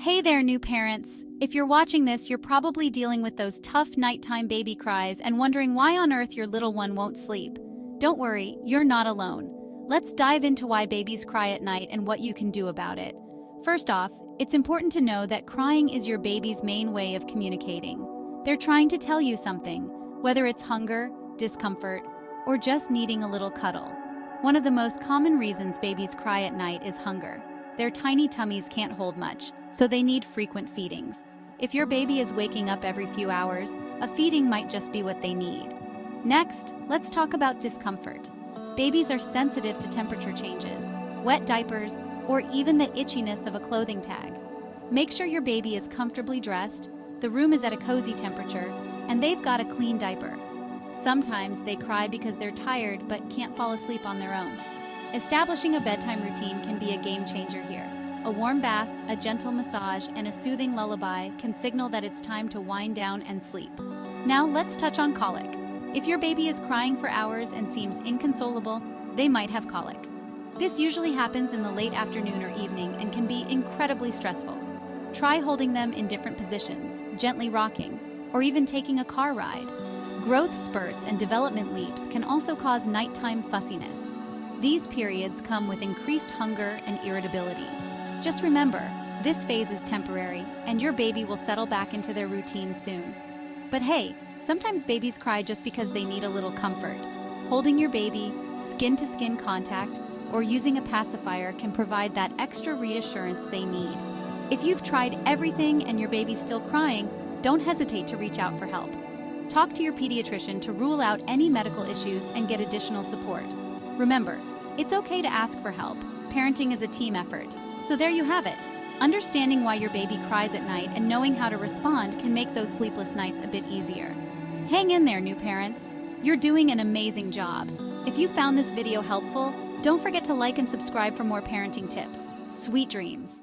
Hey there, new parents. If you're watching this, you're probably dealing with those tough nighttime baby cries and wondering why on earth your little one won't sleep. Don't worry, you're not alone. Let's dive into why babies cry at night and what you can do about it. First off, it's important to know that crying is your baby's main way of communicating. They're trying to tell you something, whether it's hunger, discomfort, or just needing a little cuddle. One of the most common reasons babies cry at night is hunger. Their tiny tummies can't hold much, so they need frequent feedings. If your baby is waking up every few hours, a feeding might just be what they need. Next, let's talk about discomfort. Babies are sensitive to temperature changes, wet diapers, or even the itchiness of a clothing tag. Make sure your baby is comfortably dressed, the room is at a cozy temperature, and they've got a clean diaper. Sometimes they cry because they're tired but can't fall asleep on their own. Establishing a bedtime routine can be a game changer here. A warm bath, a gentle massage, and a soothing lullaby can signal that it's time to wind down and sleep. Now let's touch on colic. If your baby is crying for hours and seems inconsolable, they might have colic. This usually happens in the late afternoon or evening and can be incredibly stressful. Try holding them in different positions, gently rocking, or even taking a car ride. Growth spurts and development leaps can also cause nighttime fussiness. These periods come with increased hunger and irritability. Just remember, this phase is temporary, and your baby will settle back into their routine soon. But hey, sometimes babies cry just because they need a little comfort. Holding your baby, skin-to-skin contact, or using a pacifier can provide that extra reassurance they need. If you've tried everything and your baby's still crying, don't hesitate to reach out for help. Talk to your pediatrician to rule out any medical issues and get additional support. Remember, it's okay to ask for help. Parenting is a team effort. So there you have it. Understanding why your baby cries at night and knowing how to respond can make those sleepless nights a bit easier. Hang in there, new parents. You're doing an amazing job. If you found this video helpful, don't forget to like and subscribe for more parenting tips. Sweet dreams.